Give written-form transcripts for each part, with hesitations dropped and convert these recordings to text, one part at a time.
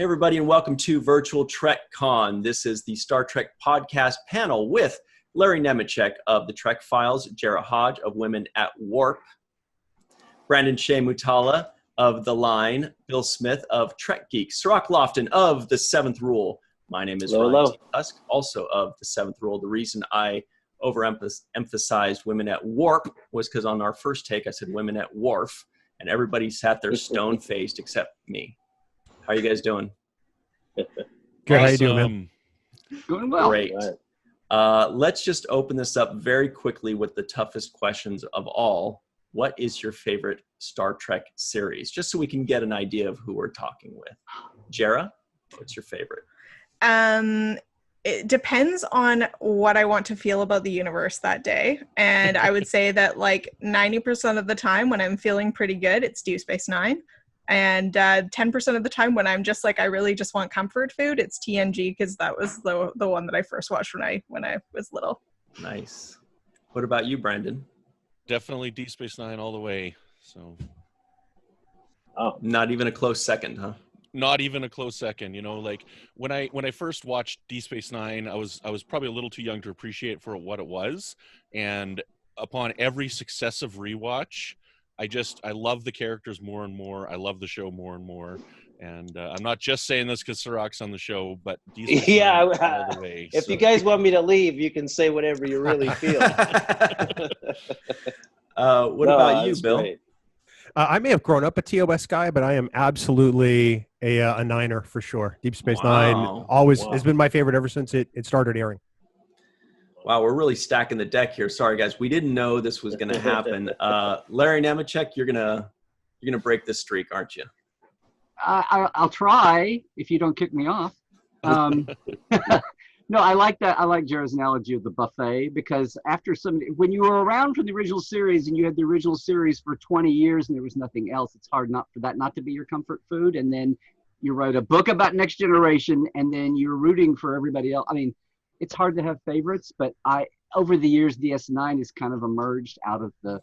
Hey, everybody, and welcome to Virtual Trek Con. This is the Star Trek podcast panel with Larry Nemecek of the Trek Files, Jarrah Hodge of Women at Warp, Brandon-Shea Mutala of The Line, Bill Smith of Trek Geeks, Cirroc Lofton of The Seventh Rule. My name is Husk, also of The Seventh Rule. The reason I overemphasized Women at Warp was because on our first take, I said Women at Wharf, and everybody sat there stone-faced except me. How are you guys doing? Good. How you doing, man? Doing well. Great. Let's just open this up very quickly with the toughest questions of all. What is your favorite Star Trek series? Just so we can get an idea of who we're talking with. Jarrah, what's your favorite? It depends on what I want to feel about the universe that day. And I would say that like 90% of the time when I'm feeling pretty good, it's Deep Space Nine. And 10% of the time when I'm just like, I really just want comfort food, it's TNG, because that was the one that I first watched when I was little. Nice. What about you, Brandon? Definitely Deep Space Nine all the way. So, not even a close second, huh? Not even a close second. You know, like when I first watched Deep Space Nine, I was probably a little too young to appreciate it for what it was, and upon every successive rewatch, I love the characters more and more. I love the show more and more. And I'm not just saying this because Cirroc's on the show, but Deep Space Nine all the way. If you guys want me to leave, you can say whatever you really feel. What about you, Bill? I may have grown up a TOS guy, but I am absolutely a Niner for sure. Deep Space Nine always has been my favorite ever since it started airing. Wow, we're really stacking the deck here. Sorry, guys, we didn't know this was going to happen. Larry Nemecek, you're gonna break this streak, aren't you? I'll try if you don't kick me off. No, I like that. I like Jarrah's analogy of the buffet, because when you were around for the original series and you had the original series for 20 years and there was nothing else, it's hard not to be your comfort food. And then you write a book about Next Generation and then you're rooting for everybody else. I mean, it's hard to have favorites, but over the years, DS9 has kind of emerged out of I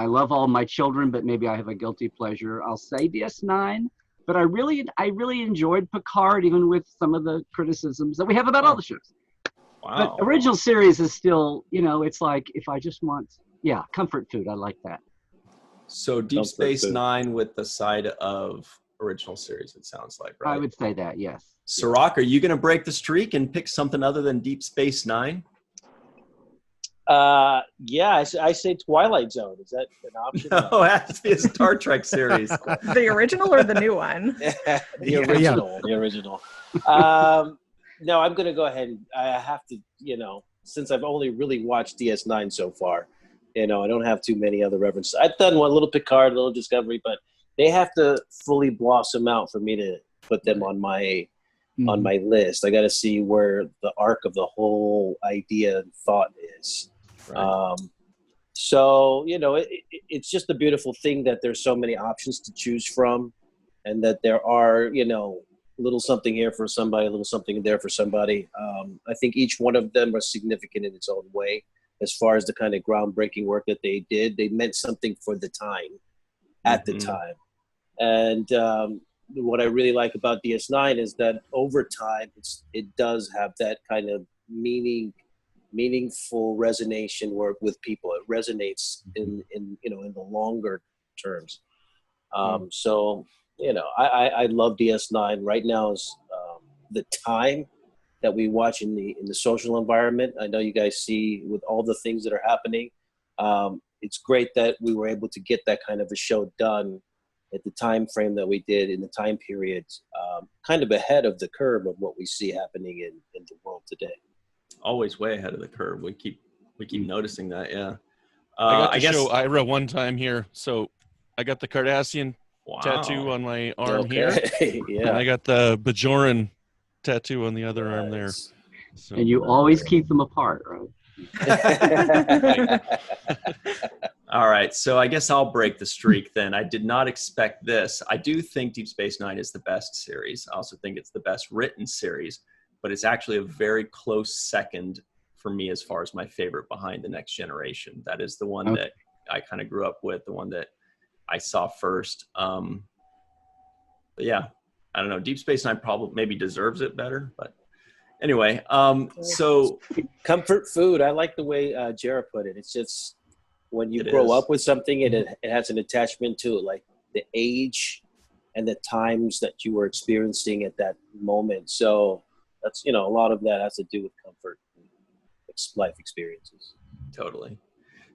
love all my children, but maybe I have a guilty pleasure. I'll say DS9, but I really enjoyed Picard, even with some of the criticisms that we have about all the shows. Wow. But original series is still, it's like, if I just want, comfort food, I like that. So Deep Space Nine with the side of original series, it sounds like, right? I would say that, yes. Cirroc, are you going to break the streak and pick something other than Deep Space Nine? I say Twilight Zone. Is that an option? No, it has to be a Star Trek series. The original or the new one? The original. No, I'm going to go ahead and I have to, since I've only really watched DS9 so far, I don't have too many other references. I've done one little Picard, a little Discovery, but they have to fully blossom out for me to put them on my list. I got to see where the arc of the whole idea and thought is. Right. It's just a beautiful thing that there's so many options to choose from, and that there are, a little something here for somebody, a little something there for somebody. I think each one of them are significant in its own way. As far as the kind of groundbreaking work that they did, they meant something for the time, at the time. And what I really like about DS9 is that over time, it does have that kind of meaningful resonation work with people. It resonates in the longer terms. I love DS9. Right now is the time that we watch in the social environment. I know you guys see with all the things that are happening. It's great that we were able to get that kind of a show done at the time frame that we did in the time period, kind of ahead of the curve of what we see happening in the world today. Always way ahead of the curve. We keep noticing that. Yeah. I got to show Ira one time here. So I got the Cardassian tattoo on my arm here. Yeah. And I got the Bajoran tattoo on the other arm there. So, and you always keep them apart, right? All right, so I guess I'll break the streak then. I did not expect this. I do think Deep Space Nine is the best series. I also think it's the best written series, but it's actually a very close second for me as far as my favorite behind The Next Generation. That is the one that I kind of grew up with, the one that I saw first. But yeah, I don't know. Deep Space Nine probably maybe deserves it better, but anyway. So comfort food. I like the way Jarrah put it. It's just when you grow up with something, it has an attachment to it, like the age and the times that you were experiencing at that moment. So that's, a lot of that has to do with comfort and life experiences. Totally.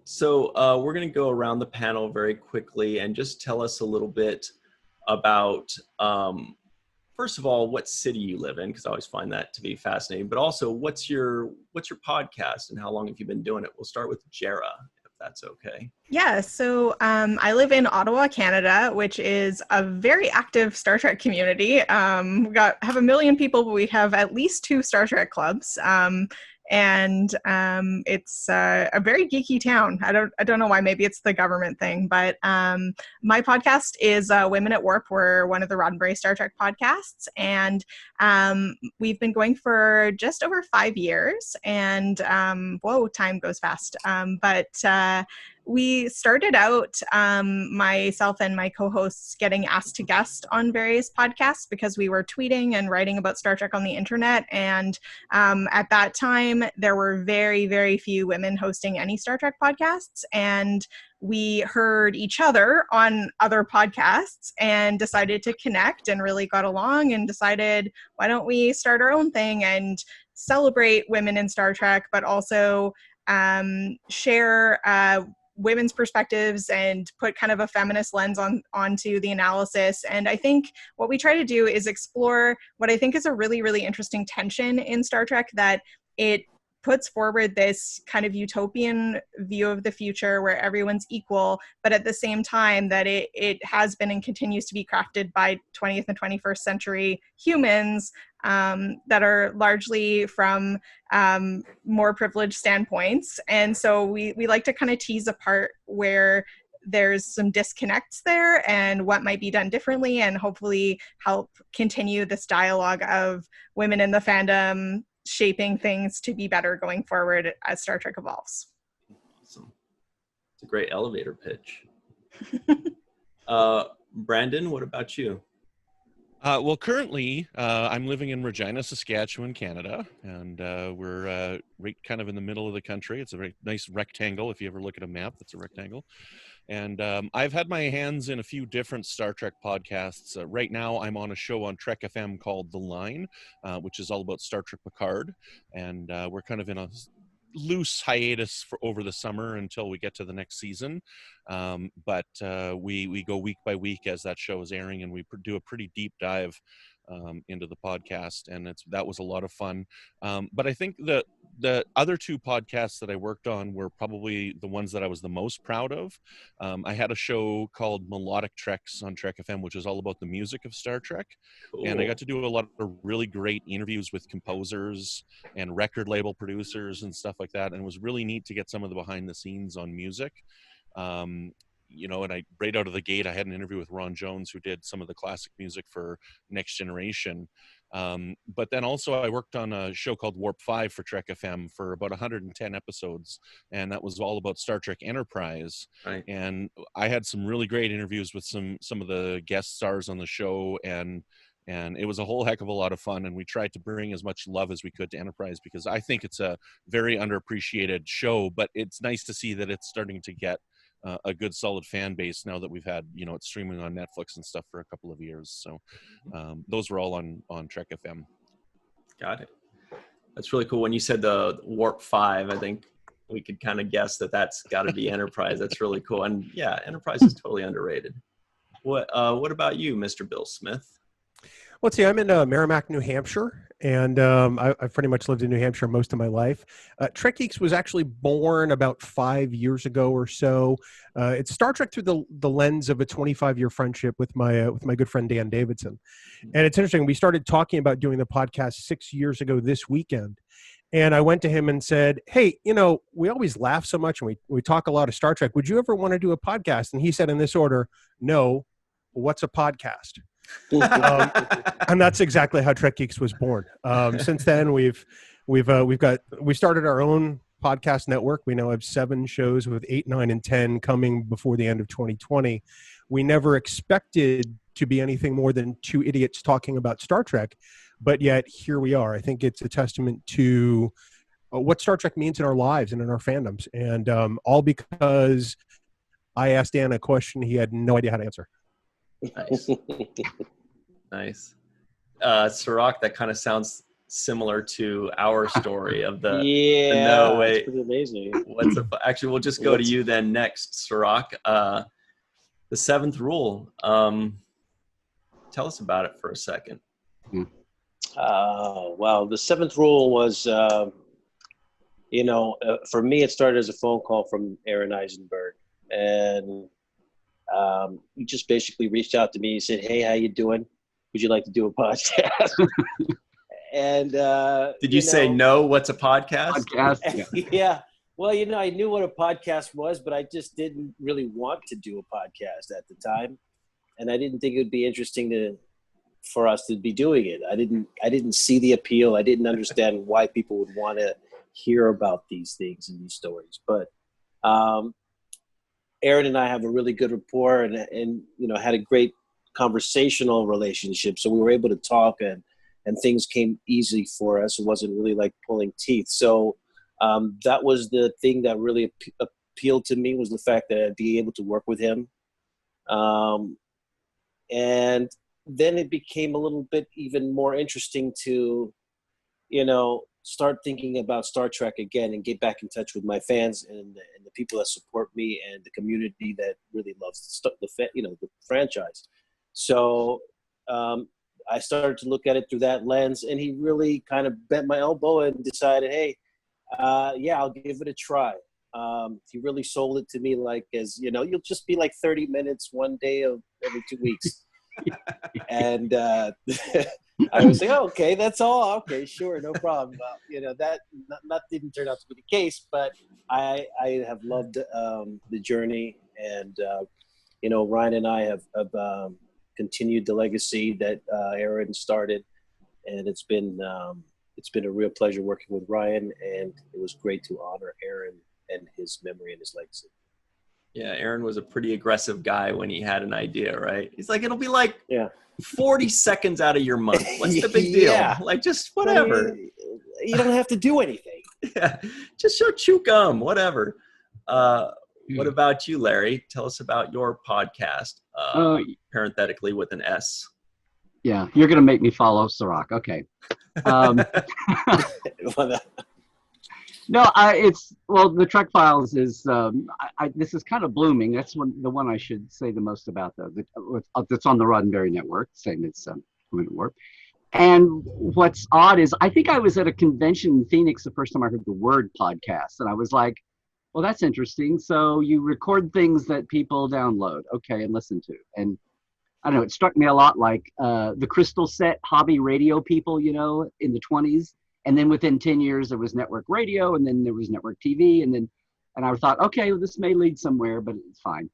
So we're going to go around the panel very quickly and just tell us a little bit about, first of all, what city you live in, because I always find that to be fascinating, but also what's your podcast and how long have you been doing it? We'll start with Jarrah, if that's okay. Yeah, so I live in Ottawa, Canada, which is a very active Star Trek community. We have 1 million people, but we have at least 2 Star Trek clubs. And it's a very geeky town. I don't know why. Maybe it's the government thing, but my podcast is Women at Warp. We're one of the Roddenberry Star Trek podcasts, and we've been going for just over 5 years. And whoa, time goes fast. But we started out, myself and my co-hosts, getting asked to guest on various podcasts because we were tweeting and writing about Star Trek on the internet. And at that time, there were very, very few women hosting any Star Trek podcasts. And we heard each other on other podcasts and decided to connect and really got along and decided, why don't we start our own thing and celebrate women in Star Trek, but also share women's perspectives and put kind of a feminist lens onto the analysis. And I think what we try to do is explore what I think is a really, really interesting tension in Star Trek, that it puts forward this kind of utopian view of the future where everyone's equal, but at the same time that it has been and continues to be crafted by 20th and 21st century humans that are largely from more privileged standpoints. And so we like to kind of tease apart where there's some disconnects there and what might be done differently, and hopefully help continue this dialogue of women in the fandom shaping things to be better going forward as Star Trek evolves. Awesome. It's a great elevator pitch. Brandon, what about you? Well, currently, I'm living in Regina, Saskatchewan, Canada, and we're right kind of in the middle of the country. It's a very nice rectangle. If you ever look at a map, it's a rectangle. And I've had my hands in a few different Star Trek podcasts. Right now, I'm on a show on Trek FM called The Line, which is all about Star Trek Picard. And we're kind of in a loose hiatus for over the summer until we get to the next season. But we go week by week as that show is airing, and we do a pretty deep dive into the podcast, and that was a lot of fun. But I think the other 2 podcasts that I worked on were probably the ones that I was the most proud of. I had a show called Melodic Treks on Trek FM, which is all about the music of Star Trek. Cool. And I got to do a lot of really great interviews with composers and record label producers and stuff like that, and it was really neat to get some of the behind the scenes on music. And right out of the gate, I had an interview with Ron Jones, who did some of the classic music for Next Generation. But then also I worked on a show called Warp 5 for Trek FM for about 110 episodes, and that was all about Star Trek Enterprise. Right. And I had some really great interviews with some of the guest stars on the show, and it was a whole heck of a lot of fun, and we tried to bring as much love as we could to Enterprise, because I think it's a very underappreciated show, but it's nice to see that it's starting to get a good solid fan base now that we've had, it's streaming on Netflix and stuff for a couple of years. So those were all on Trek FM. Got it. That's really cool. When you said the Warp 5, I think we could kind of guess that's got to be Enterprise. That's really cool. And yeah, Enterprise is totally underrated. What about you, Mr. Bill Smith? Let's see, I'm in Merrimack, New Hampshire, and I've pretty much lived in New Hampshire most of my life. Trek Geeks was actually born about 5 years ago or so. It's Star Trek through the lens of a 25-year friendship with my good friend Dan Davidson. And it's interesting, we started talking about doing the podcast 6 years ago this weekend. And I went to him and said, hey, we always laugh so much and we talk a lot of Star Trek. Would you ever want to do a podcast? And he said in this order, no, what's a podcast? And that's exactly how Trek Geeks was born. Since then, we started our own podcast network. We now have 7 shows with 8, 9, and 10 coming before the end of 2020. We never expected to be anything more than two idiots talking about Star Trek, but yet here we are. I think it's a testament to what Star Trek means in our lives and in our fandoms, and all because I asked Dan a question he had no idea how to answer. Nice. Nice. Cirroc, that kind of sounds similar to our story of the no wait. It's pretty amazing. Actually, we'll just go to you then next, Cirroc. The seventh rule. Tell us about it for a second. Well, the seventh rule was, for me, it started as a phone call from Aaron Eisenberg, and he just basically reached out to me. He said, "Hey, how you doing? Would you like to do a podcast?" And did you say no? What's a podcast? Yeah. Well, I knew what a podcast was, but I just didn't really want to do a podcast at the time, and I didn't think it would be interesting for us to be doing it. I didn't see the appeal. I didn't understand why people would want to hear about these things and these stories. But Aaron and I have a really good rapport, and had a great conversational relationship. So we were able to talk, and things came easy for us. It wasn't really like pulling teeth. So that was the thing that really appealed to me, was the fact that I'd be able to work with him. And then it became a little bit even more interesting to, start thinking about Star Trek again and get back in touch with my fans and the people that support me and the community that really loves the franchise. So I started to look at it through that lens, and he really kind of bent my elbow and decided, hey, I'll give it a try. He really sold it to me as, you'll just be 30 minutes one day of every 2 weeks. And I was like, oh, okay, that's all. Okay, sure, no problem. That didn't turn out to be the case, but I have loved the journey, and Ryan and I have continued the legacy that Aaron started, and it's been a real pleasure working with Ryan, and it was great to honor Aaron and his memory and his legacy. Yeah, Aaron was a pretty aggressive guy when he had an idea, right? He's like, it'll be 40 seconds out of your month. What's the big deal? Yeah. Just whatever. You don't have to do anything. Yeah, just chew gum, whatever. What about you, Larry? Tell us about your podcast, parenthetically with an S. Yeah, you're going to make me follow Cirroc. Okay. No, the Trek Files is, this is kind of blooming. That's the one I should say the most about, though. That's on the Roddenberry Network, same as Women at Warp. And what's odd is, I think I was at a convention in Phoenix the first time I heard the word podcast, and I was like, well, that's interesting. So you record things that people download, okay, and listen to. And I don't know, it struck me a lot like the Crystal Set hobby radio people, in the 20s. And then within 10 years, there was network radio, and then there was network TV. And I thought, okay, well, this may lead somewhere, but it's fine.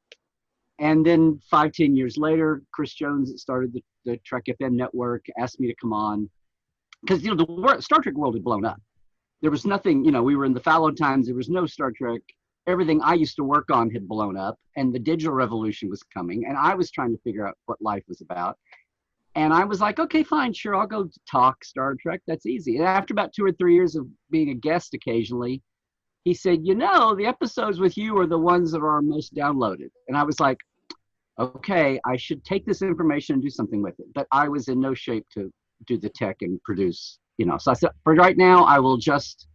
And then 5-10 years later, Chris Jones started the Trek FM network, asked me to come on. Because, the Star Trek world had blown up. There was nothing, we were in the fallow times. There was no Star Trek. Everything I used to work on had blown up, and the digital revolution was coming. And I was trying to figure out what life was about. And I was like, okay, fine, sure, I'll go talk Star Trek. That's easy. And after about 2 or 3 years of being a guest occasionally, he said, the episodes with you are the ones that are most downloaded. And I was like, okay, I should take this information and do something with it. But I was in no shape to do the tech and produce, So I said, for right now, I will just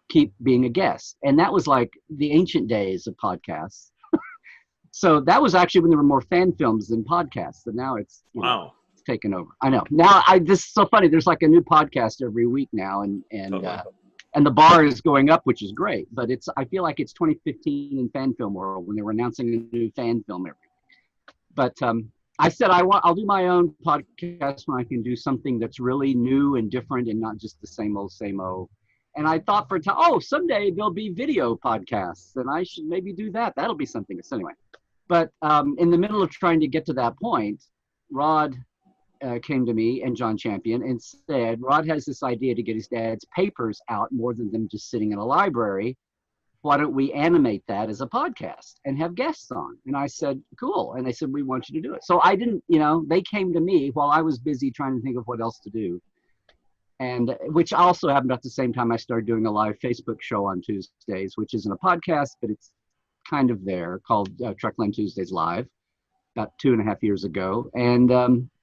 keep being a guest. And that was like the ancient days of podcasts. So that was actually when there were more fan films than podcasts. And now it's, wow. Taken over. I know. Now this is so funny. There's like a new podcast every week now, and the bar is going up, which is great. But I feel like it's 2015 in fan film world when they were announcing a new fan film every week. But I said I'll do my own podcast when I can do something that's really new and different and not just the same old. And I thought someday there'll be video podcasts, and I should maybe do that. That'll be something. So anyway, but in the middle of trying to get to that point, Rod came to me and John Champion and said, Rod has this idea to get his dad's papers out more than them just sitting in a library. why don't we animate that as a podcast and have guests on? And I said, cool. And they said, we want you to do it. So I didn't, they came to me while I was busy trying to think of what else to do. And which also happened at the same time I started doing a live Facebook show on Tuesdays, which isn't a podcast, but it's kind of there, called Trekland Tuesdays Live, about 2.5 years ago. And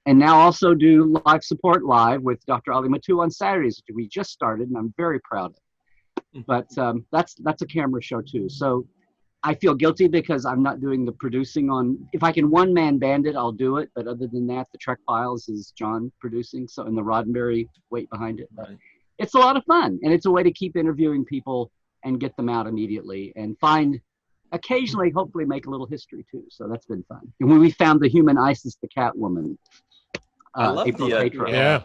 now also do live support live with Dr. Ali Matu on Saturdays, which we just started, and I'm very proud of it. But that's a camera show too. So I feel guilty because I'm not doing the producing on, if I can one-man band it, I'll do it. But other than that, the Trek Files is John producing, so, and the Roddenberry weight behind it. But it's a lot of fun, and it's a way to keep interviewing people and get them out immediately and find, occasionally, hopefully make a little history too. So that's been fun. And when we found the human Isis the Catwoman, I love April Patron. Yeah.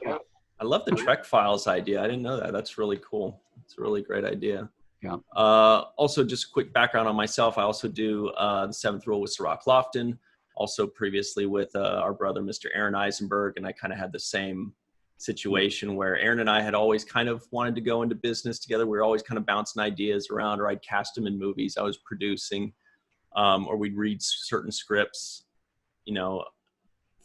I love the Trek Files idea. I didn't know that. That's really cool. It's a really great idea. Yeah. Also, just quick background on myself. I also do the Seventh Rule with Cirroc Lofton. Also previously with our brother, Mr. Aaron Eisenberg. And I kind of had the same situation where Aaron and I had always kind of wanted to go into business together. We were always kind of bouncing ideas around, or I'd cast them in movies I was producing, or we'd read certain scripts,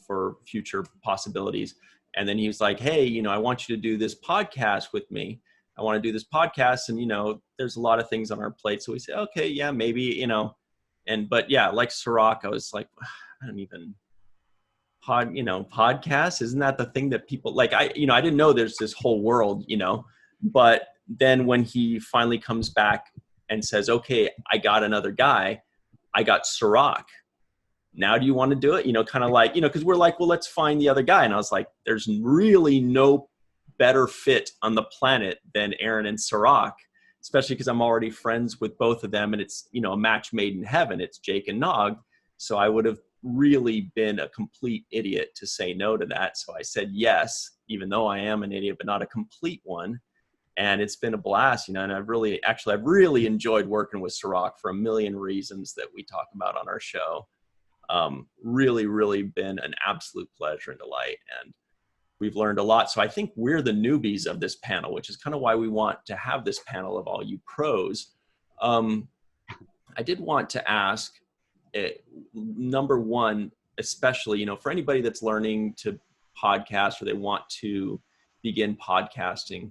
for future possibilities. And then he was like, hey, I want you to do this podcast with me. I want to do this podcast. And, there's a lot of things on our plate. So we said, okay, yeah, maybe, but yeah, like Cirroc, I was like, I don't even podcast. Isn't that the thing that people like? I didn't know there's this whole world, but then when he finally comes back and says, okay, I got another guy, I got Cirroc. Now, do you want to do it? Kind of like, because we're like, well, let's find the other guy. And I was like, there's really no better fit on the planet than Aaron and Cirroc, especially because I'm already friends with both of them. And it's, a match made in heaven. It's Jake and Nog. So I would have really been a complete idiot to say no to that. So I said yes, even though I am an idiot, but not a complete one. And it's been a blast, and I've really enjoyed working with Cirroc for a million reasons that we talk about on our show. Really, really been an absolute pleasure and delight. And we've learned a lot. So I think we're the newbies of this panel, which is kind of why we want to have this panel of all you pros. I did want to ask, number one, especially, for anybody that's learning to podcast or they want to begin podcasting,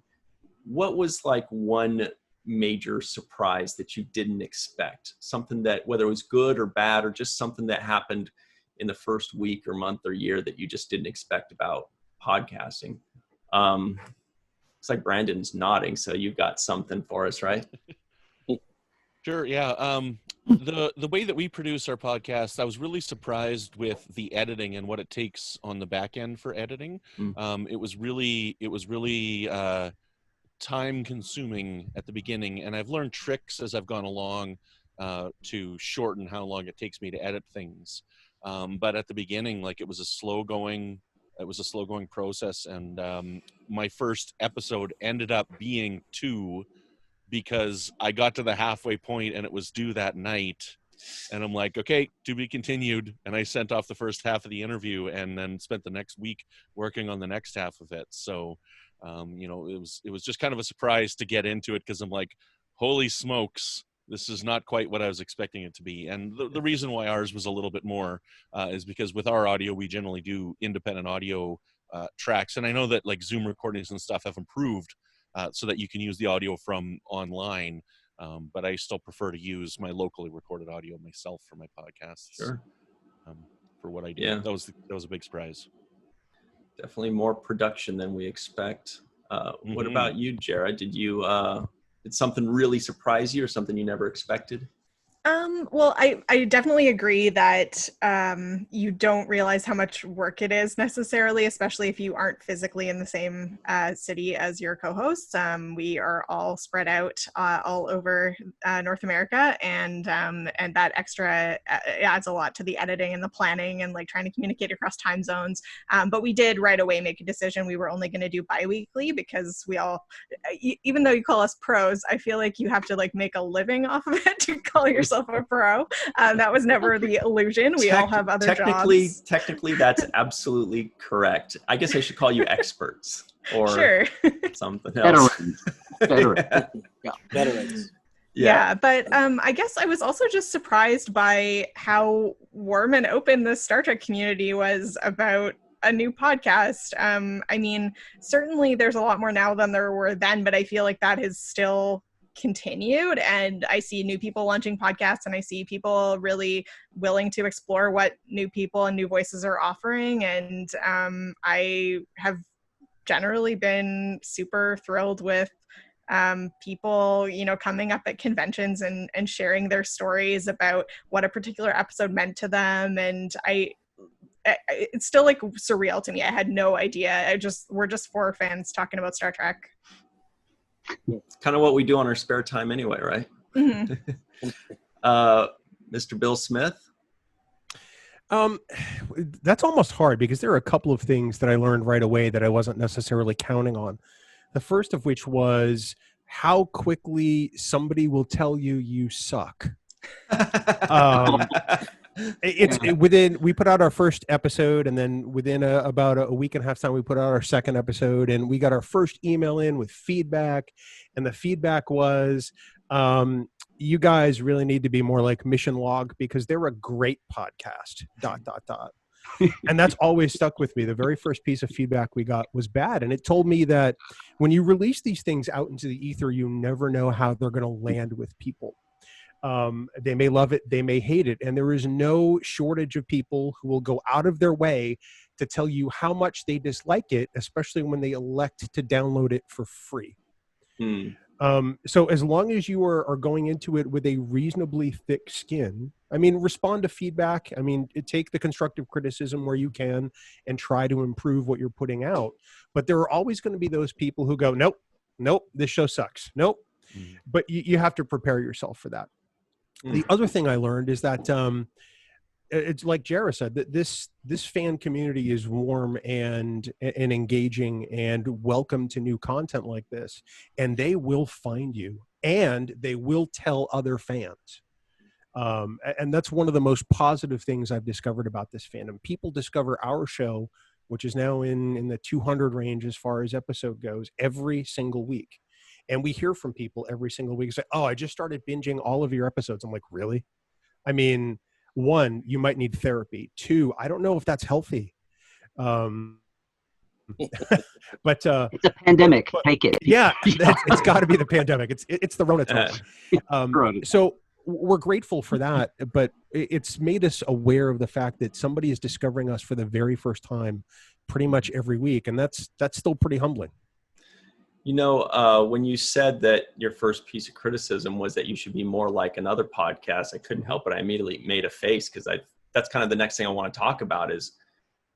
what was like one major surprise that you didn't expect? Something that, whether it was good or bad, or just something that happened in the first week or month or year that you just didn't expect about podcasting. It's like Brandon's nodding, so you've got something for us, right? Sure. Yeah. The way that we produce our podcast, I was really surprised with the editing and what it takes on the back end for editing. It was really time consuming at the beginning, and I've learned tricks as I've gone along to shorten how long it takes me to edit things. But at the beginning, like, it was a slow going process, and my first episode ended up being 2 because I got to the halfway point and it was due that night, and I'm like, okay, to be continued. And I sent off the first half of the interview and then spent the next week working on the next half of it. So, it was just kind of a surprise to get into it, because I'm like, holy smokes, this is not quite what I was expecting it to be. And the reason why ours was a little bit more is because with our audio, we generally do independent audio tracks. And I know that like Zoom recordings and stuff have improved so that you can use the audio from online. But I still prefer to use my locally recorded audio myself for my podcasts. Sure. For what I do. Yeah. That was a big surprise. Definitely more production than we expect. What about you, Jarrah? Did something really surprise you, or something you never expected? Well, I definitely agree that you don't realize how much work it is necessarily, especially if you aren't physically in the same city as your co-hosts. We are all spread out all over North America, and that extra adds a lot to the editing and the planning and like trying to communicate across time zones. But we did right away make a decision. We were only going to do bi-weekly because we all, even though you call us pros, I feel like you have to like make a living off of it to call yourself a pro. That was never the illusion. We all have other jobs. Technically, that's absolutely correct. I guess I should call you experts or sure. something else. Veterans. Yeah. Veterans. Yeah. Yeah, but I guess I was also just surprised by how warm and open the Star Trek community was about a new podcast. I mean, certainly there's a lot more now than there were then, but I feel like that has still continued, and I see new people launching podcasts, and I see people really willing to explore what new people and new voices are offering, and I have generally been super thrilled with people, you know, coming up at conventions and sharing their stories about what a particular episode meant to them. And it's still like surreal to me. I had no idea. We're just four fans talking about Star Trek. It's kind of what we do on our spare time anyway, right? Mm-hmm. Mr. Bill Smith? That's almost hard because there are a couple of things that I learned right away that I wasn't necessarily counting on. The first of which was how quickly somebody will tell you you suck. We put out our first episode, and then within about a week and a half time, we put out our second episode, and we got our first email in with feedback. And the feedback was, you guys really need to be more like Mission Log because they're a great podcast, ... And that's always stuck with me. The very first piece of feedback we got was bad. And it told me that when you release these things out into the ether, you never know how they're going to land with people. They may love it, they may hate it. And there is no shortage of people who will go out of their way to tell you how much they dislike it, especially when they elect to download it for free. So as long as you are going into it with a reasonably thick skin, I mean, respond to feedback. I mean, take the constructive criticism where you can and try to improve what you're putting out. But there are always going to be those people who go, nope, this show sucks. Nope. But you have to prepare yourself for that. The other thing I learned is that it's like Jarrah said, that this fan community is warm and engaging and welcome to new content like this, and they will find you and they will tell other fans. And that's one of the most positive things I've discovered about this fandom. People discover our show, which is now in the 200 range as far as episode goes, every single week. And we hear from people every single week say, oh, I just started binging all of your episodes. I'm like, really? I mean, 1, you might need therapy. 2, I don't know if that's healthy. But it's a pandemic. Take it. Yeah, it's got to be the pandemic. It's the Rona time. So we're grateful for that, but it's made us aware of the fact that somebody is discovering us for the very first time pretty much every week, and that's still pretty humbling. You know, when you said that your first piece of criticism was that you should be more like another podcast, I couldn't help it. I immediately made a face because that's kind of the next thing I want to talk about is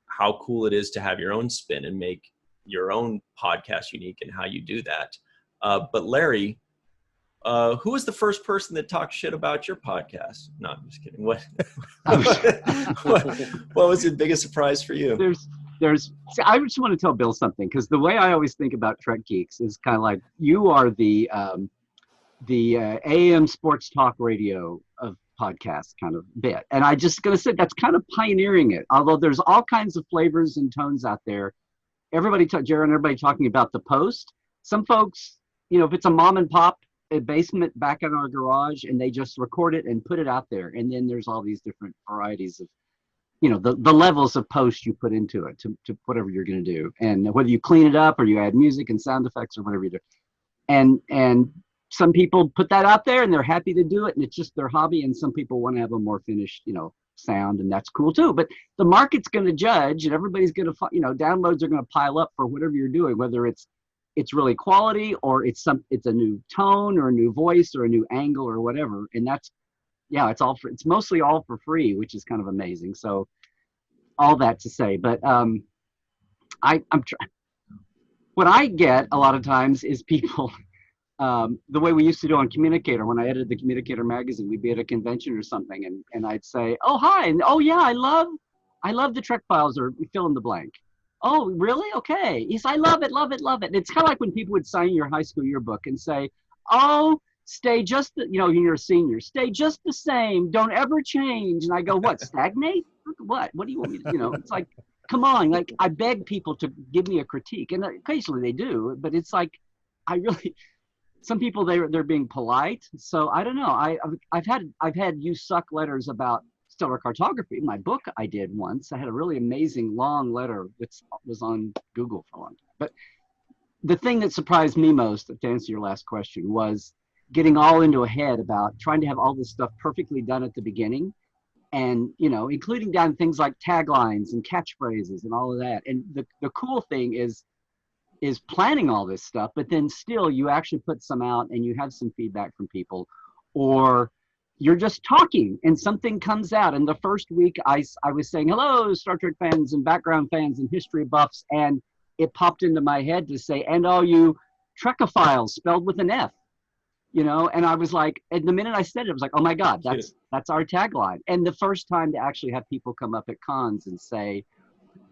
how cool it is to have your own spin and make your own podcast unique and how you do that. But Larry, who was the first person that talked shit about your podcast? No, I'm just kidding. What was the biggest surprise for you? I just want to tell Bill something, because the way I always think about Trek Geeks is kind of like you are the AM sports talk radio of podcast kind of bit. And I just going to say that's kind of pioneering it. Although there's all kinds of flavors and tones out there. Jarrah and everybody talking about the post. Some folks, you know, if it's a mom and pop basement back in our garage and they just record it and put it out there. And then there's all these different varieties of, you know, the levels of post you put into it to whatever you're going to do. And whether you clean it up or you add music and sound effects or whatever you do. And some people put that out there and they're happy to do it and it's just their hobby. And some people want to have a more finished, you know, sound, and that's cool too. But the market's going to judge, and everybody's going to, you know, downloads are going to pile up for whatever you're doing, whether it's really quality or it's a new tone or a new voice or a new angle or whatever. And that's, yeah, it's mostly all for free, which is kind of amazing. So all that to say, but I'm trying. What I get a lot of times is people, the way we used to do on Communicator, when I edited the Communicator magazine, we'd be at a convention or something, and I'd say, oh, hi, and oh yeah, I love the Trek Files, or fill in the blank. Oh, really? Okay. Yes, I love it, love it, love it. And it's kind of like when people would sign your high school yearbook and say, oh, stay just, when you're a senior, stay just the same, don't ever change. And I go, what, stagnate? What do you want me to, it's like, come on, like I beg people to give me a critique, and occasionally they do, but it's like, some people they're being polite. So I don't know. I've had you suck letters about stellar cartography. My book I did once. I had a really amazing long letter that was on Google for a long time. But the thing that surprised me most, to answer your last question, was getting all into a head about trying to have all this stuff perfectly done at the beginning, and including down things like taglines and catchphrases and all of that. And the cool thing is planning all this stuff, but then still you actually put some out and you have some feedback from people, or you're just talking and something comes out. And the first week I was saying, hello, Star Trek fans and background fans and history buffs. And it popped into my head to say, and all you Trekophiles, spelled with an F, and I was like, and the minute I said it, I was like, oh my God, that's our tagline. And the first time to actually have people come up at cons and say,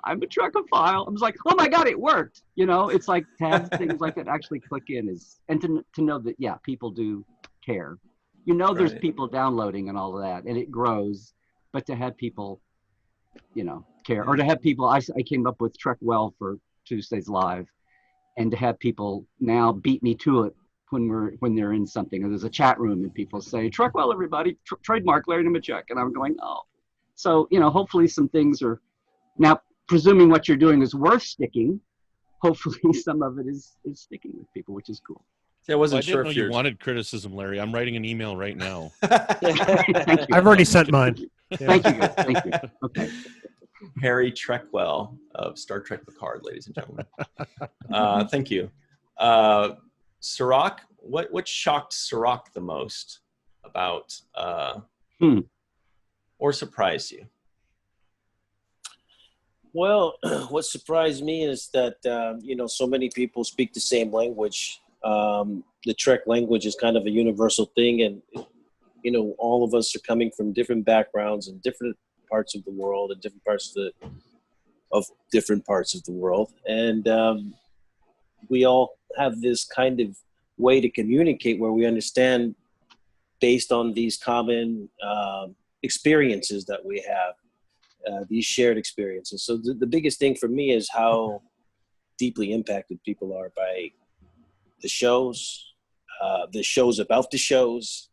I'm a Trekophile, I was like, oh my God, it worked. It's like to have things like that actually click in and to know that, yeah, people do care. There's people downloading and all of that, and it grows, but to have people, care, or to have people, I came up with Trek Well for Tuesdays Live, and to have people now beat me to it when they're in something, or there's a chat room and people say, Trek Well, everybody, trademark Larry Nemecek, and I'm going, oh. So, hopefully some things are, now, presuming what you're doing is worth sticking, hopefully some of it is sticking with people, which is cool. I wasn't sure if you wanted criticism, Larry. I'm writing an email right now. Thank you. I've already sent mine. Yeah. Thank you. Okay. Harry Trekwell of Star Trek Picard, ladies and gentlemen. Thank you. Cirroc, what shocked Cirroc the most about or surprised you? Well, what surprised me is that so many people speak the same language. The Trek language is kind of a universal thing, and all of us are coming from different backgrounds and different parts of the world and different parts of different parts of the world, and we all have this kind of way to communicate where we understand based on these common experiences that we have, these shared experiences. So the biggest thing for me is how deeply impacted people are by the shows about the shows,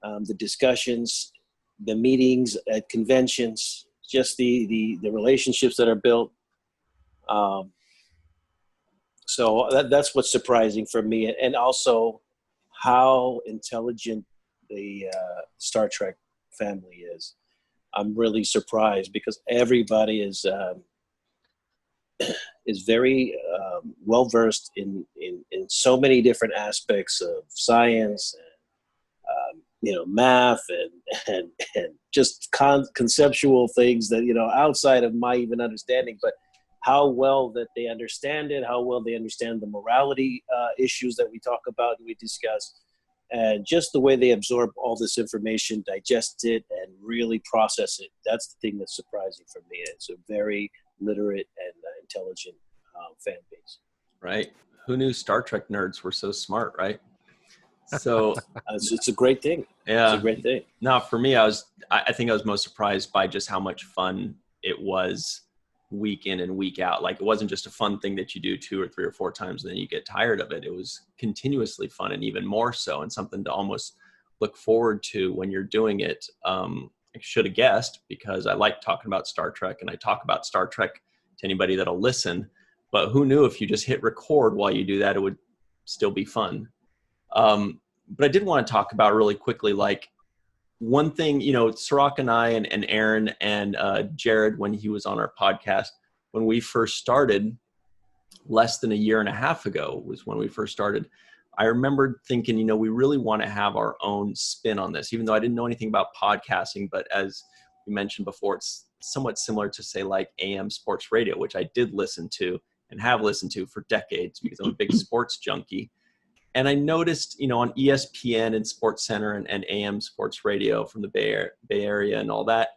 the discussions, the meetings at conventions, just the relationships that are built. So that's what's surprising for me, and also how intelligent the Star Trek family is. I'm really surprised because everybody is very well versed in so many different aspects of science and math and just conceptual things that outside of my even understanding, but how well that they understand it, how well they understand the morality issues that we talk about and we discuss, and just the way they absorb all this information, digest it, and really process it. That's the thing that's surprising for me. It's a very literate and intelligent fan base. Right. Who knew Star Trek nerds were so smart, right? So it's a great thing. Yeah. It's a great thing. No, for me, I think I was most surprised by just how much fun it was week in and week out. Like, it wasn't just a fun thing that you do 2 or 3 or 4 times and then you get tired of it. It was continuously fun, and even more so, and something to almost look forward to when you're doing it. I should have guessed, because I like talking about Star Trek, and I talk about Star Trek to anybody that'll listen. But who knew if you just hit record while you do that, it would still be fun. But I did want to talk about really quickly, like, one thing, Cirroc and I and Aaron and Jared, when he was on our podcast, when we first started, less than a year and a half ago was when we first started, I remember thinking, we really want to have our own spin on this, even though I didn't know anything about podcasting. But as we mentioned before, it's somewhat similar to, say, like AM sports radio, which I did listen to and have listened to for decades because I'm a big sports junkie. And I noticed, on ESPN and Sports Center and AM sports radio from the Bay Area and all that,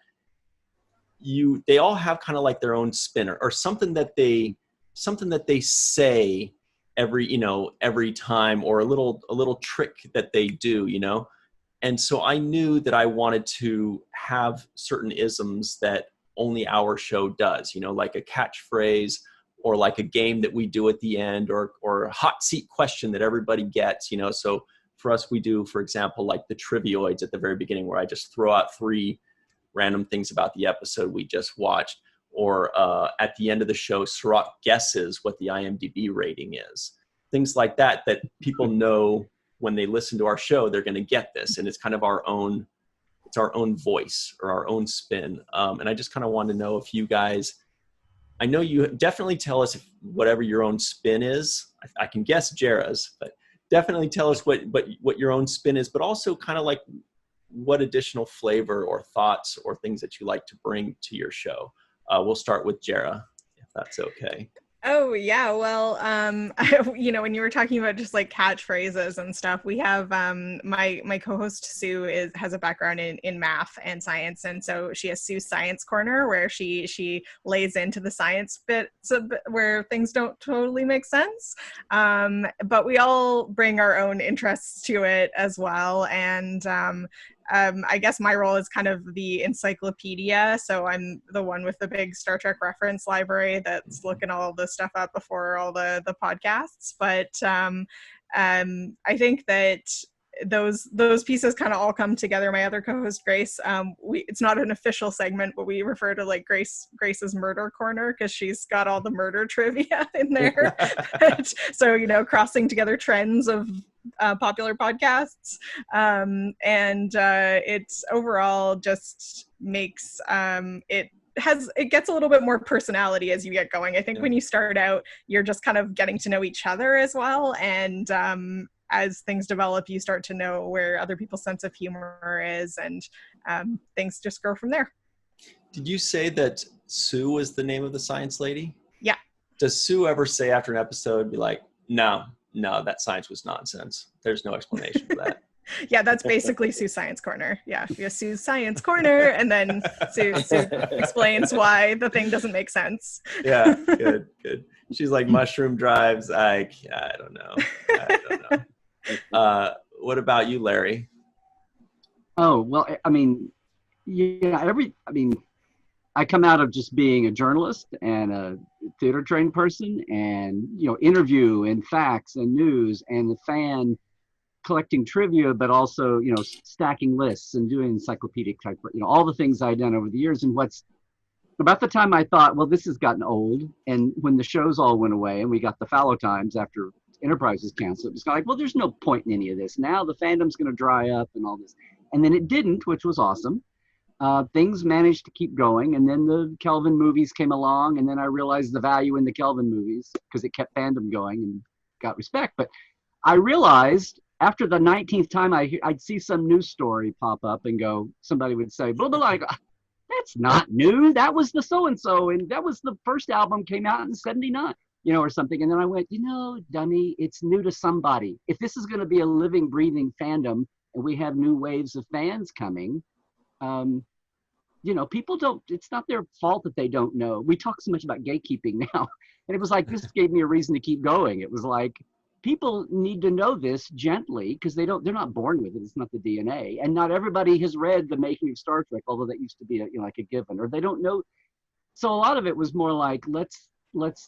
they all have kind of like their own spin, or something that they say every time, or a little trick that they do, And so I knew that I wanted to have certain isms that only our show does, like a catchphrase or like a game that we do at the end, or a hot seat question that everybody gets, you know. So for us, we do, for example, like the trivioids at the very beginning, where I just throw out 3 random things about the episode we just watched, or at the end of the show, Cirroc guesses what the IMDb rating is. Things like that people know when they listen to our show, they're going to get this, and it's kind of our own voice or our own spin. And I just kind of want to know if you guys, I know you definitely tell us whatever your own spin is. I can guess Jarrah's, but definitely tell us what your own spin is, but also kind of like what additional flavor or thoughts or things that you like to bring to your show. We'll start with Jarrah, if that's okay. Oh yeah, well, you know, when you were talking about just like catchphrases and stuff, we have my co-host Sue has a background in math and science, and so she has Sue's Science Corner, where she lays into the science bits where things don't totally make sense. But we all bring our own interests to it as well, and I guess my role is kind of the encyclopedia. So I'm the one with the big Star Trek reference library that's looking all the stuff up before all the podcasts. But I think that those pieces kind of all come together. My other co-host Grace, it's not an official segment, but we refer to like Grace's murder corner, because she's got all the murder trivia in there. So, you know, crossing together trends of popular podcasts, and it's overall just makes it gets a little bit more personality as you get going. I think when you start out, you're just kind of getting to know each other as well, and as things develop, you start to know where other people's sense of humor is, and things just grow from there. Did you say that Sue was the name of the science lady? Yeah. Does Sue ever say after an episode, be like, no, that science was nonsense, there's no explanation for that? Yeah, that's basically Sue's Science Corner. Yeah, we have Sue's Science Corner, and then Sue explains why the thing doesn't make sense. Yeah, good. She's like, mushroom drives, I don't know. What about you, Larry? Oh, well, I mean, yeah, I come out of just being a journalist and a theater trained person, and, you know, interview and facts and news and the fan collecting trivia, but also, you know, stacking lists and doing encyclopedic type, you know, all the things I've done over the years. And what's about the time I thought, well, this has gotten old. And when the shows all went away and we got the fallow times after Enterprise was canceled, it was kind of like, well, there's no point in any of this. Now the fandom's going to dry up and all this. And then it didn't, which was awesome. Things managed to keep going. And then the Kelvin movies came along. And then I realized the value in the Kelvin movies, because it kept fandom going and got respect. But I realized after the 19th time I'd see some news story pop up and go, somebody would say, blah, blah, blah. I go, that's not new. That was the so-and-so. And that was the first album came out in 79, you know, or something. And then I went, you know, dummy, it's new to somebody. If this is going to be a living, breathing fandom and we have new waves of fans coming, you know, people don't, it's not their fault that they don't know. We talk so much about gatekeeping now. And it was like, this gave me a reason to keep going. It was like, people need to know this gently, because they're not born with it. It's not the DNA. And not everybody has read The Making of Star Trek, although that used to be like a given, or they don't know. So a lot of it was more like, let's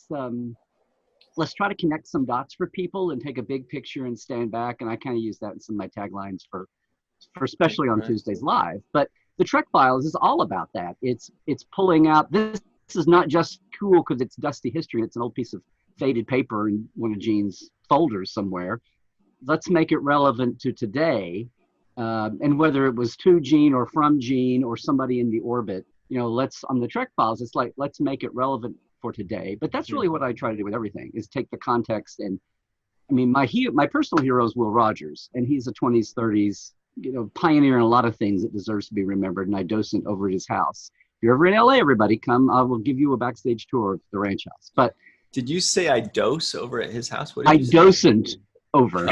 try to connect some dots for people and take a big picture and stand back. And I kind of use that in some of my taglines for especially on Tuesdays Live. But the Trek Files is all about that. It's pulling out, this is not just cool because it's dusty history. It's an old piece of faded paper in one of Gene's folders somewhere. Let's make it relevant to today. And whether it was to Gene or from Gene or somebody in the orbit, you know, on the Trek Files, it's like, let's make it relevant for today. But that's really what I try to do with everything, is take the context. And I mean, my personal hero is Will Rogers, and he's a 20s, 30s, you know, pioneer in a lot of things that deserves to be remembered. And I docent over at his house. If you're ever in LA, everybody come, I will give you a backstage tour of the ranch house. But did you say I dose over at his house? I docent over.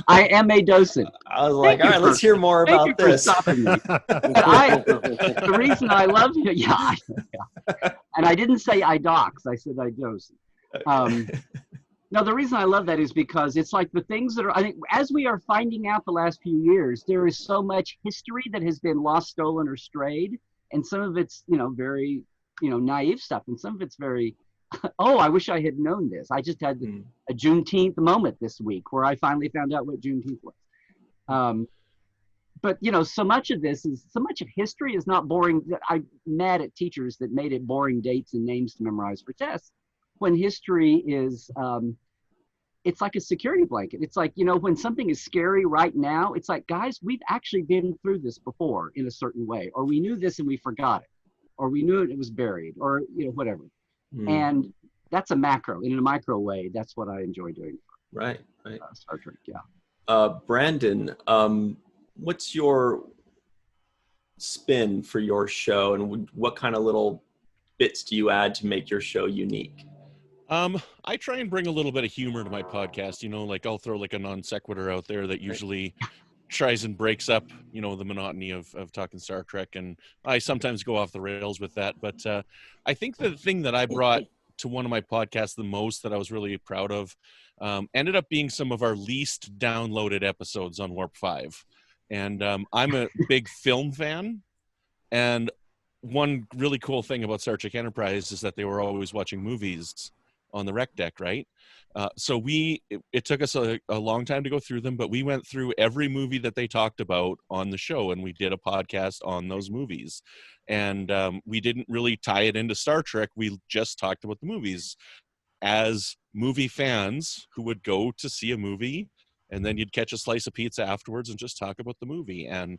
I am a docent. I was like, all right, let's hear more about this. Stopping me. The reason I love him, yeah. And I didn't say I dox, I said I docent. No, the reason I love that is because it's like the things that are, I think, as we are finding out the last few years, there is so much history that has been lost, stolen, or strayed. And some of it's, you know, very, you know, naive stuff. And some of it's very oh, I wish I had known this. I just had a Juneteenth moment this week where I finally found out what Juneteenth was. But, you know, so much of history is not boring. I'm mad at teachers that made it boring dates and names to memorize for tests, when history is, it's like a security blanket. It's like, you know, when something is scary right now, it's like, guys, we've actually been through this before in a certain way, or we knew this and we forgot it, or we knew it was buried, or, you know, whatever. And that's a macro. In a micro way, that's what I enjoy doing. Right. Star Trek, yeah. Brandon, what's your spin for your show, and what kind of little bits do you add to make your show unique? I try and bring a little bit of humor to my podcast. You know, like I'll throw like a non sequitur out there that usually tries and breaks up, you know, the monotony of talking Star Trek. And I sometimes go off the rails with that. But I think the thing that I brought to one of my podcasts the most that I was really proud of ended up being some of our least downloaded episodes on Warp 5. And I'm a big film fan. And one really cool thing about Star Trek Enterprise is that they were always watching movies on the rec deck, right? So it took us a long time to go through them, but we went through every movie that they talked about on the show, and we did a podcast on those movies. And we didn't really tie it into Star Trek. We just talked about the movies as movie fans who would go to see a movie, and then you'd catch a slice of pizza afterwards and just talk about the movie. And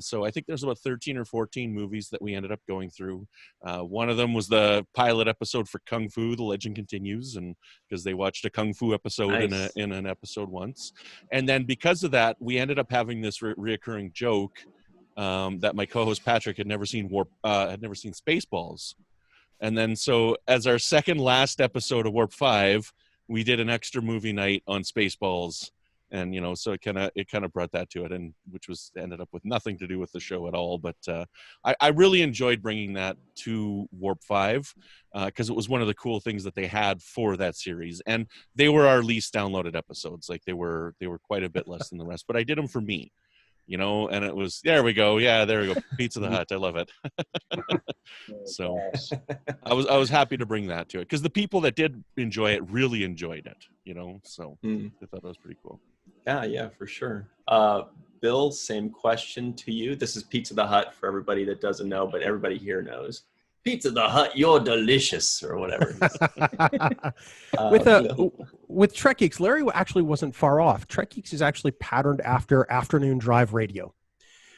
so I think there's about 13 or 14 movies that we ended up going through. One of them was the pilot episode for Kung Fu, The Legend Continues, and because they watched a Kung Fu episode in an episode once. And then because of that, we ended up having this reoccurring joke that my co-host Patrick had never seen Spaceballs. And then so as our second last episode of Warp 5, we did an extra movie night on Spaceballs. And, you know, so it kind of brought that to it, and which ended up with nothing to do with the show at all. But I really enjoyed bringing that to Warp 5 because it was one of the cool things that they had for that series. And they were our least downloaded episodes. Like they were quite a bit less than the rest, but I did them for me, you know, and it was, there we go. Yeah, there we go. Pizza the Hut. I love it. So I was happy to bring that to it because the people that did enjoy it really enjoyed it, you know, so I thought that was pretty cool. Yeah, for sure. Bill, same question to you. This is Pizza the Hut for everybody that doesn't know, but everybody here knows. Pizza the Hut, you're delicious, or whatever. With Trek Geeks, Larry actually wasn't far off. Trek Geeks is actually patterned after afternoon drive radio.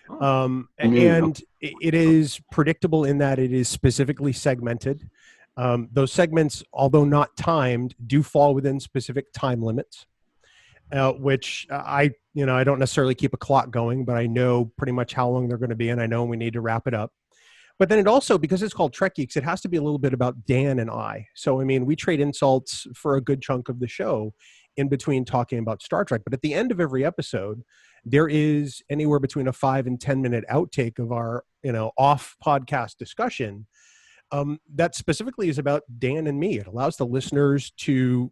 And it is predictable in that it is specifically segmented. Those segments, although not timed, do fall within specific time limits. Which I don't necessarily keep a clock going, but I know pretty much how long they're going to be, and I know we need to wrap it up. But then it also, because it's called Trek Geeks, it has to be a little bit about Dan and I. So, I mean, we trade insults for a good chunk of the show in between talking about Star Trek. But at the end of every episode, there is anywhere between a 5 and 10 minute outtake of our, off podcast discussion that specifically is about Dan and me. It allows the listeners to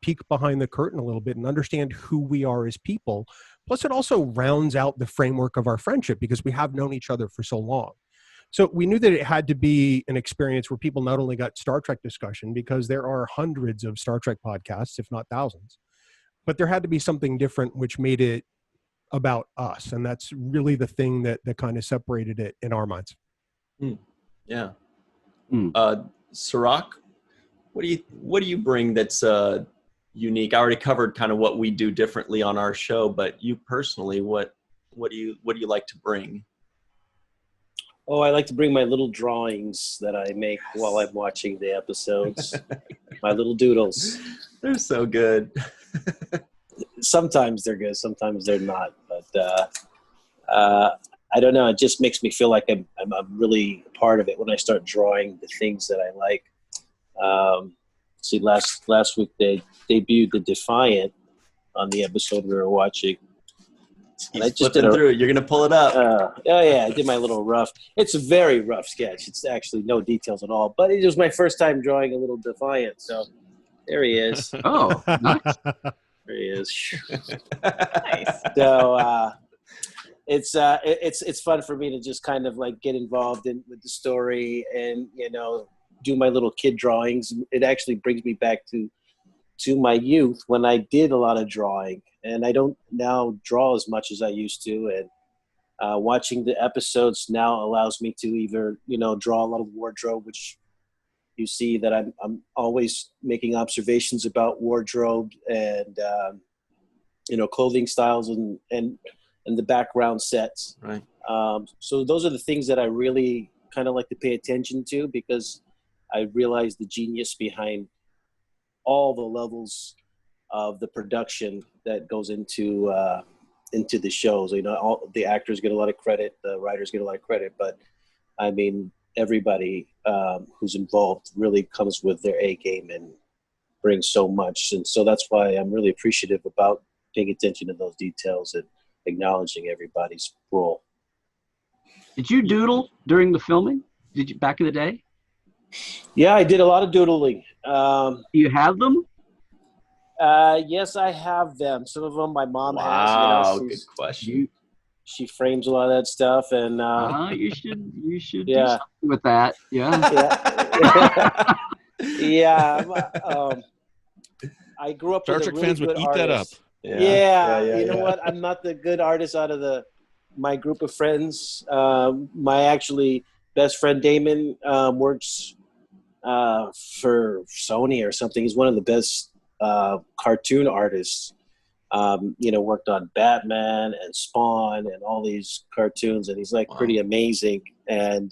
peek behind the curtain a little bit and understand who we are as people. Plus, it also rounds out the framework of our friendship because we have known each other for so long. So we knew that it had to be an experience where people not only got Star Trek discussion, because there are hundreds of Star Trek podcasts, if not thousands, but there had to be something different which made it about us. And that's really the thing that kind of separated it in our minds. Yeah. Cirroc, what do you bring that's unique? I already covered kind of what we do differently on our show, but you personally, what do you like to bring? Oh, I like to bring my little drawings that I make while I'm watching the episodes. My little doodles. They're so good. Sometimes they're good, sometimes they're not. But I don't know. It just makes me feel like I'm really a part of it when I start drawing the things that I like. See, last week they debuted the Defiant on the episode we were watching. And I just did through it. You're gonna pull it up. I did my little rough. It's a very rough sketch. It's actually no details at all. But it was my first time drawing a little Defiant. So there he is. Oh, nice. There he is. Nice. So it's fun for me to just kind of like get involved with the story and do my little kid drawings, it actually brings me back to my youth when I did a lot of drawing, and I don't now draw as much as I used to. And watching the episodes now allows me to either, draw a lot of wardrobe, which you see that I'm always making observations about wardrobe and, clothing styles and the background sets. Right. So those are the things that I really kind of like to pay attention to, because I realize the genius behind all the levels of the production that goes into the shows. All the actors get a lot of credit, the writers get a lot of credit, but I mean, everybody who's involved really comes with their A game and brings so much. And so that's why I'm really appreciative about paying attention to those details and acknowledging everybody's role. Did you doodle during the filming? Did you back in the day? Yeah, I did a lot of doodling. Do you have them? Yes, I have them. Some of them my mom has. Wow, good question. She frames a lot of that stuff, and you should do yeah. something with that. Yeah. Yeah. I grew up Star with Trek a really fans would good eat artist. that up. Yeah. You know what? I'm not the good artist out of my group of friends. My actually best friend Damon works for Sony or something. He's one of the best cartoon artists. Worked on Batman and Spawn and all these cartoons, and he's like pretty amazing. And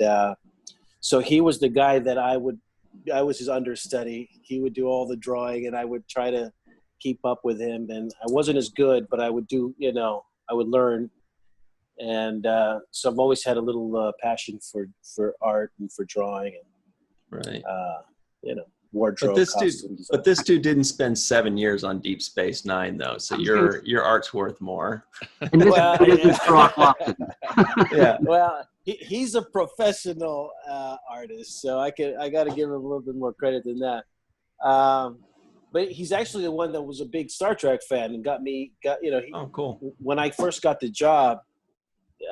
so he was the guy that I was his understudy. He would do all the drawing, and I would try to keep up with him. And I wasn't as good, but I would do, I would learn. And so I've always had a little passion for art and for drawing, and right. Wardrobe. But this dude didn't spend 7 years on Deep Space Nine, though. So your art's worth more. And this is Cirroc Lofton. Yeah. Well, he's a professional artist, so I got to give him a little bit more credit than that. But he's actually the one that was a big Star Trek fan and Oh, cool. When I first got the job,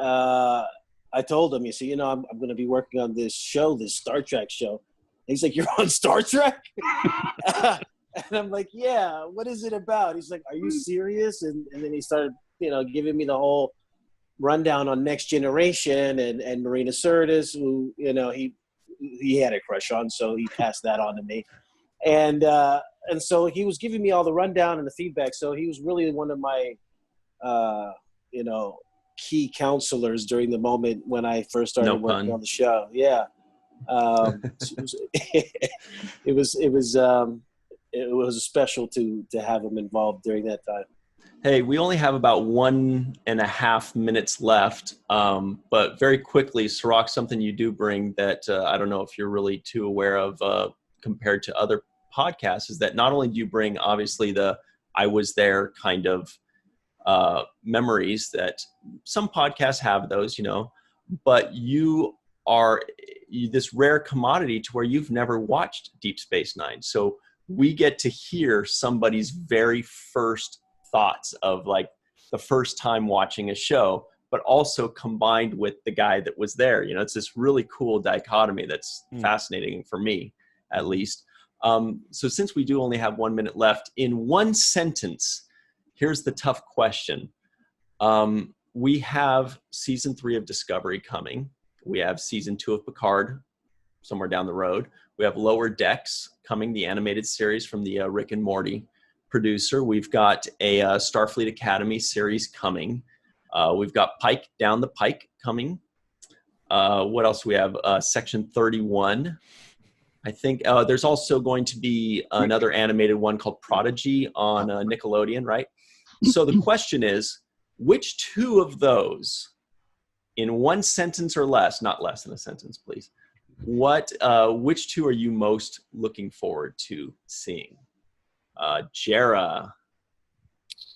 I told him, I'm going to be working on this Star Trek show. He's like, "You're on Star Trek?" And I'm like, "Yeah, what is it about?" He's like, "Are you serious?" And then he started, giving me the whole rundown on Next Generation and Marina Sirtis, who, he had a crush on, so he passed that on to me. And so he was giving me all the rundown and the feedback. So he was really one of my, key counselors during the moment when I first started working on the show. Yeah. It was special to have him involved during that time. Hey, we only have about 1.5 minutes left, but very quickly, Cirroc, something you do bring that I don't know if you're really too aware of compared to other podcasts is that not only do you bring obviously the I was there kind of memories that some podcasts have those, but you are this rare commodity to where you've never watched Deep Space Nine. So we get to hear somebody's very first thoughts of like the first time watching a show, but also combined with the guy that was there. It's this really cool dichotomy that's fascinating for me, at least. So since we do only have 1 minute left, in one sentence, here's the tough question. We have season 3 of Discovery coming. We have season 2 of Picard somewhere down the road. We have Lower Decks coming, the animated series from the Rick and Morty producer. We've got a Starfleet Academy series coming. We've got Pike Down the Pike coming. What else do we have? Section 31. I think there's also going to be another animated one called Prodigy on Nickelodeon, right? So the question is, which two of those, in one sentence or less, not less than a sentence, please, which two are you most looking forward to seeing? Jarrah.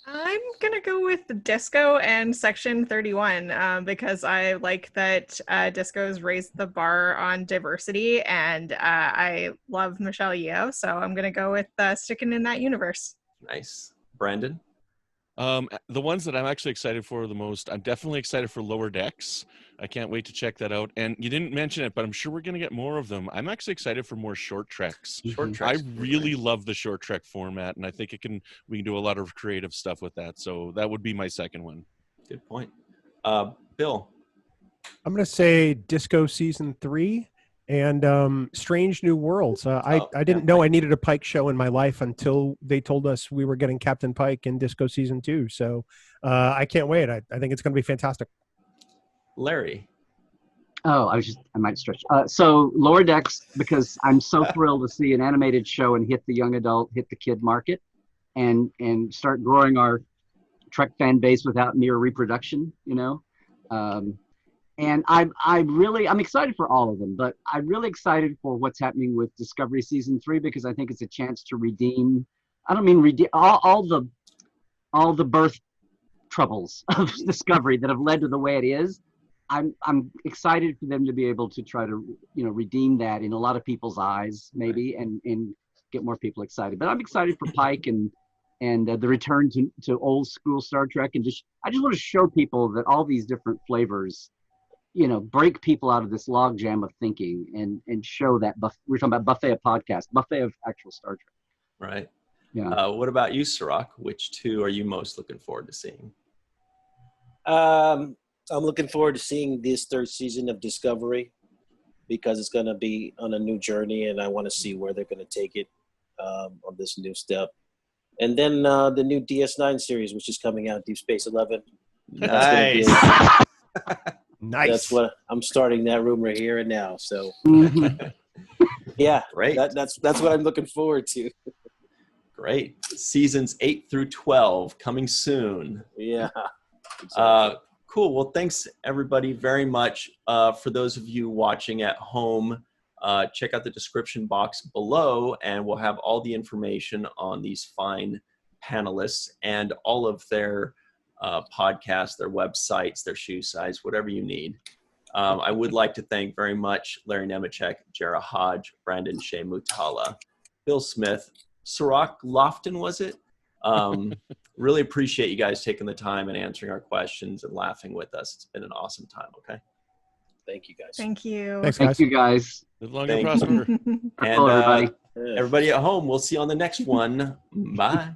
I'm going to go with Disco and Section 31 because I like that Disco's raised the bar on diversity, and I love Michelle Yeoh, so I'm going to go with sticking in that universe. Nice. Brandon? The ones that I'm actually excited for the most, I'm definitely excited for Lower Decks. I can't wait to check that out. And you didn't mention it, but I'm sure we're going to get more of them. I'm actually excited for more short treks. Short treks. I really love the short trek format, and I think we can do a lot of creative stuff with that. So that would be my second one. Good point. Bill? I'm going to say Disco Season 3 and Strange New Worlds. I didn't know I needed a Pike show in my life until they told us we were getting Captain Pike in Disco Season 2. So I can't wait. I think it's going to be fantastic. Larry? Oh, I might stretch. So Lower Decks, because I'm so thrilled to see an animated show and hit the young adult, hit the kid market, and start growing our Trek fan base without mere reproduction, you know. And I'm excited for all of them, but I'm really excited for what's happening with Discovery Season 3 because I think it's a chance to redeem. I don't mean redeem all the birth troubles of Discovery that have led to the way it is. I'm excited for them to be able to try to, you know, redeem that in a lot of people's eyes, maybe, and get more people excited. But I'm excited for Pike and the return to old school Star Trek, and I just want to show people that all these different flavors, you know, break people out of this logjam of thinking and show that we're talking about buffet of podcasts, buffet of actual Star Trek. Right. Yeah. What about you, Cirroc? Which two are you most looking forward to seeing? I'm looking forward to seeing this third season of Discovery because it's going to be on a new journey, and I want to see where they're going to take it on this new step. And then the new DS9 series, which is coming out, Deep Space 11. Nice. Nice. That's what I'm starting that rumor here and now. So, yeah, Great. That's what I'm looking forward to. Great. Seasons 8 through 12 coming soon. Yeah. Exactly. Cool. Well, thanks everybody very much. For those of you watching at home, check out the description box below and we'll have all the information on these fine panelists and all of their podcasts, their websites, their shoe size, whatever you need. I would like to thank very much Larry Nemecek, Jarrah Hodge, Brandon-Shea Mutala, Bill Smith, Cirroc Lofton, was it? Really appreciate you guys taking the time and answering our questions and laughing with us. It's been an awesome time. Okay. Thank you, guys. Thank you. Thanks, guys. Thank you, guys. Live long and Thank prosper. And Hello, everybody. everybody at home, we'll see you on the next one. Bye.